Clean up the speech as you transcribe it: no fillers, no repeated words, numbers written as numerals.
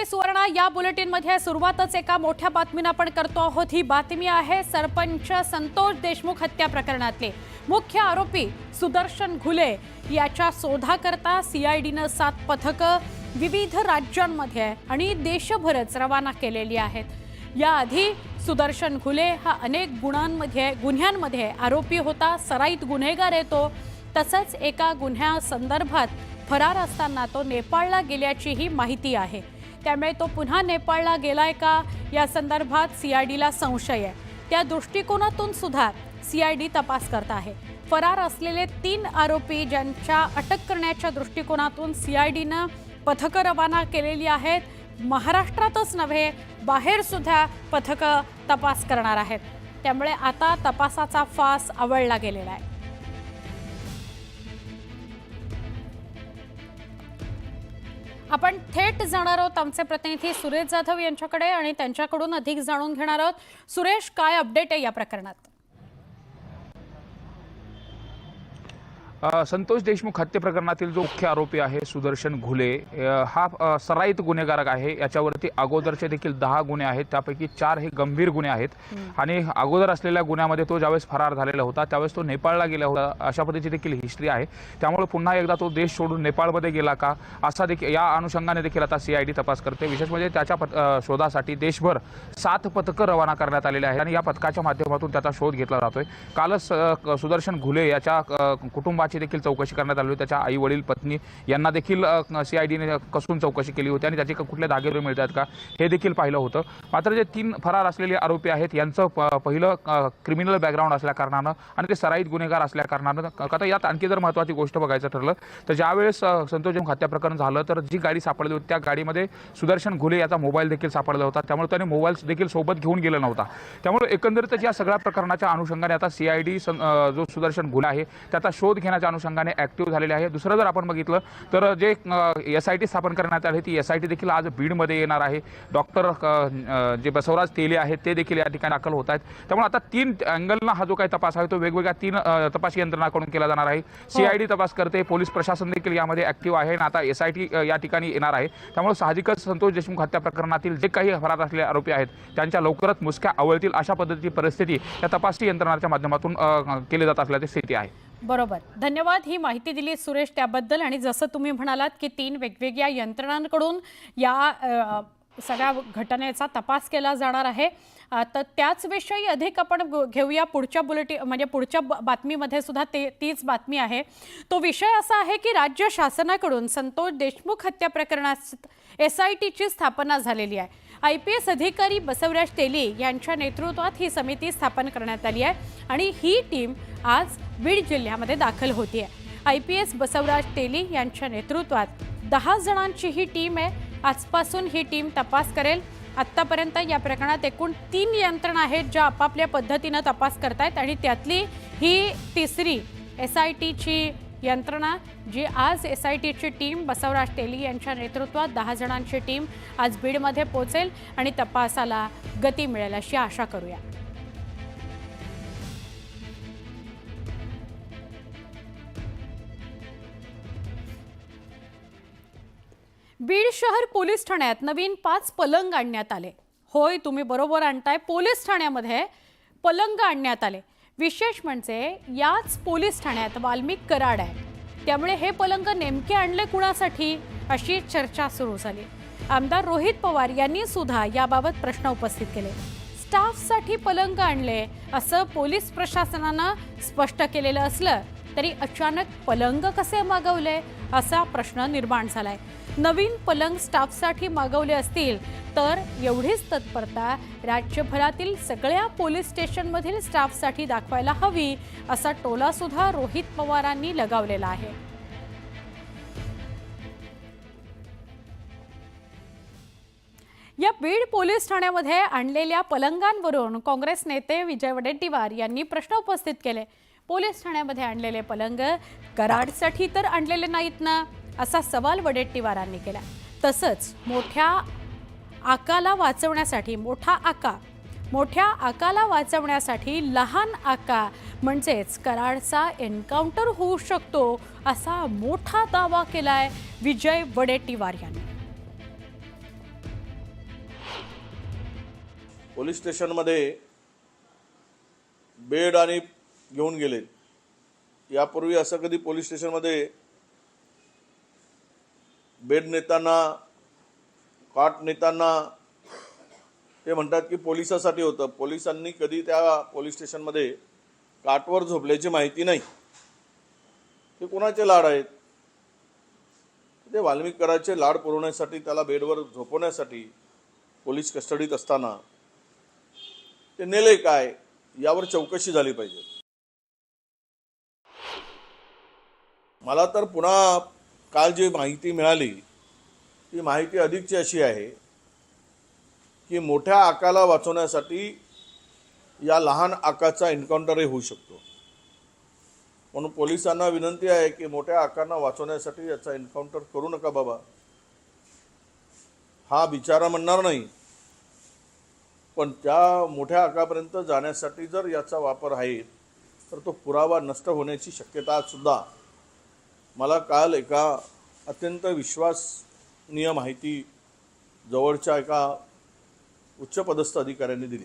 नमस्ते सुवर्णा, या बुलेटिन मध्ये सुरुवातच एका मोठ्या बातमीने आपण करतो आहोत। ही बातमी आहे सरपंच संतोष देशमुख हत्या प्रकरणातले मुख्य आरोपी सुदर्शन घुले याच्या शोधाकरता सीआयडीने 7 पथकं विविध राज्यांमध्ये आणि देशभरच रवाना केलेली आहेत। याआधी सुदर्शन घुले हा अनेक गुन्ह्यांमध्ये आरोपी होता, सराईत गुन्हेगार येतो। तसंच एका गुन्ह्यासंदर्भात फरार असताना तो नेपाळला गेल्याचीही माहिती आहे। त्यामुळे तो पुन्हा नेपाळला गेलाय का या संदर्भात सीआयडीला संशय आहे। त्या दृष्टिकोनातून सुद्धा सीआयडी तपास करत आहे। फरार असलेले 3 आरोपी ज्यांच्या अटक करण्याच्या दृष्टिकोनातून सीआयडीने पथकं रवाना केलेली आहेत। महाराष्ट्रातच नव्हे बाहेर सुद्धा पथकं तपास करणार आहेत। त्यामुळे आता तपासाचा फास आवळला गेलेला आहे। आपण थेट जाणार आहोत आमचे प्रतिनिधी सुरेश जाधव यांच्याकडे आणि त्यांच्याकडून अधिक जाणून घेणार आहोत। सुरेश, काय अपडेट आहे या प्रकरणात? संतोष देशमुख हत्या प्रकरणातील जो मुख्य आरोपी आहे सुदर्शन घुले हा सराईत गुन्हेगार आहे। याच्यावरती अगोदरचे देखील 10 गुन्हे आहेत, त्यापैकी 4 हे गंभीर गुन्हे आहेत। आणि अगोदर असलेल्या गुन्ह्यामध्ये तो ज्यावेळेस फरार झालेला होता त्यावेळेस तो नेपाळला गेला होता, अशा पद्धतीची देखील हिस्ट्री आहे। त्यामुळे पुन्हा एकदा तो देश सोडून नेपाळमध्ये गेला का असा देखील या अनुषंगाने देखील आता सीआयडी तपास करते। विशेष म्हणजे त्याच्या शोधासाठी देशभर 7 पथकं रवाना करण्यात आलेली आहेत आणि या पथकाच्या माध्यमातून त्याचा शोध घेतला जातोय। कालच सुदर्शन घुले याच्या कुटुंबाची देखील चौकशी करण्यात आली होती। त्याच्या आई वडील पत्नी यांना देखील सीआयडीने कसून चौकशी केली होती आणि त्याचे कुठले दागिने मिळतात का हे देखील पाहिलं होतं। मात्र जे 3 फरार असलेले आरोपी आहेत यांचं पहिलं क्रिमिनल बॅकग्राऊंड असल्या कारणानं आणि ते सराईत गुन्हेगार असल्या कारणानं आता यात आणखी जर महत्त्वाची गोष्ट बघायचं ठरलं तर ज्यावेळेस संतोष देशमुख हत्या प्रकरण झालं तर जी गाडी सापडली होती त्या गाडीमध्ये सुदर्शन घुले याचा मोबाईल देखील सापडला होता। त्यामुळे त्याने मोबाईल देखील सोबत घेऊन गेला नव्हता। त्यामुळे एकंदरीतच या सगळ्या प्रकरणाच्या अनुषंगाने आता सीआयडी जो सुदर्शन घुले आहे त्याचा शोध घेण्याच्या अनुषंगाने ऍक्टिव्ह झालेले आहे। दुसरं जर आपण बघितलं तर जे एसआयटी स्थापन करण्यात आली ती एसआयटी देखील आज बीडमध्ये येणार आहे। डॉक्टर जे बसवराज तेले आहेत ते देखील या ठिकाणी दाखल होत आहेत। त्यामुळे आता 3 अँगलना हा जो काही तपास आहे तो वेगवेगळ्या 3 तपास यंत्रणांकडून केला जाणार आहे। सीआयडी तपास करते, पोलीस प्रशासन देखील यामध्ये ऍक्टिव्ह आहे आणि आता एसआयटी या ठिकाणी येणार आहे। त्यामुळे साहजिकच संतोष देशमुख हत्या प्रकरणातील जे काही फरार असलेले आरोपी आहेत त्यांच्या लवकरच मुसक्या आवळतील अशा पद्धतीची परिस्थिती या तपासी यंत्रणांच्या माध्यमातून केली जात असल्याची स्थिती आहे। बरोबर, धन्यवाद ही माहिती दिली सुरेश त्याबद्दल। आणि जसं तुम्ही म्हणालात की 3 वेगवेगळ्या यंत्रणांकडून या सगळ्या घटनेचा तपास केला जाणार आहे, तर त्याच विषयी अधिक आपण घेऊया पुढच्या बुलेटिन म्हणजे पुढच्या बातमीमध्ये सुद्धा तीच बातमी आहे। तो विषय असा आहे की राज्य शासनाकडून संतोष देशमुख हत्या प्रकरणात एसआयटीची स्थापना झालेली आहे। IPS अधिकारी बसवराज तेली यांच्या नेतृत्वात ही समिती स्थापन करण्यात आली आहे आणि ही टीम आज बीड जिल्ह्यामध्ये दाखल होती आहे। IPS बसवराज तेली यांच्या नेतृत्वात 10 जणांची ही टीम आहे। आजपासून ही टीम तपास करेल। आत्तापर्यंत या प्रकरणात एकूण 3 यंत्रणा आहेत ज्या आपापल्या पद्धतीने तपास करतायत आणि त्यातली ही तिसरी एसआयटीची यंत्रणा जी आज एसआयटीची टीम बसवराज तेली यांच्या नेतृत्वात 10 जणांची टीम आज बीडमध्ये पोहोचेल आणि तपासाला गती मिळेल अशी आशा करूया। बीड शहर पोलीस ठाण्यात नवीन 5 पलंग आणण्यात आले। होय, तुम्ही बरोबर आणताय, पोलीस ठाण्यामध्ये पलंग आणण्यात आले। विशेष म्हणजे याच पोलीस ठाण्यात वाल्मिक कराड आहे, त्यामुळे हे पलंग नेमके आणले कुणासाठी अशी चर्चा सुरू झाली। आमदार रोहित पवार यांनी सुद्धा याबाबत प्रश्न उपस्थित केले। स्टाफसाठी पलंग आणले असं पोलीस प्रशासनानं स्पष्ट केलेलं असलं तरी अचानक पलंग कसे मागवले असा प्रश्न निर्माण झालाय। नवीन पलंग स्टाफसाठी मागवले असतील तर एवढीच तत्परता राज्यभरातील सगळ्या पोलीस स्टेशनमधील स्टाफसाठी दाखवायला हवी असा टोला सुद्धा रोहित पवारांनी लगावलेला आहे। या बीड पोलीस ठाण्यामध्ये आणलेल्या पलंगांवरून काँग्रेस नेते विजय वडेट्टीवार यांनी प्रश्न उपस्थित केले। पोलीस ठाण्यामध्ये आणलेले पलंग कराडसाठी तर आणलेले नाहीत ना असा सवाल वडेट्टीवारांनी केला। तसंच मोठ्या आकाला वाचवण्यासाठी लहान आका म्हणजेच कराडचा एन्काउंटर होऊ शकतो असा मोठा दावा केलाय विजय वडेट्टीवार यांनी। पोलीस स्टेशनमध्ये बेड आणि घेऊन गेलेत. यापूर्वी असं कधी पोलीस स्टेशनमध्ये बेड नेताना, काट नेताना ते म्हणतात की पोलिसासाठी होतं. पोलिसांनी कधी त्या पोलीस स्टेशनमध्ये काटवर झोपल्याची माहिती नाही. ते कोणाचे लाड आहेत? ते वाल्मिकराचे लाड पुरवण्यासाठी, त्याला बेडवर झोपवण्यासाठी पोलीस कस्टडीत असताना ते नेले काय, यावर चौकशी झाली पाहिजे. मला तर पुन्हा काल जी माहिती मिळाली ती माहिती अधिकची अशी आहे की मोठ्या आकाला वाचवण्यासाठी या लहान आकाचा एन्काउंटरही होऊ शकतो. म्हणून पोलिसांना विनंती आहे की मोठ्या आकांना वाचवण्यासाठी याचा एन्काउंटर करू नका बाबा. हा बिचारा म्हणणार नाही, पण त्या मोठ्या आकापर्यंत जाण्यासाठी जर याचा वापर आहे तर तो पुरावा नष्ट होण्याची शक्यता सुद्धा मला काल एका अत्यंत विश्वसनीय माहिती जवळच्या एका उच्चपदस्थ अधिकाऱ्यांनी दिली.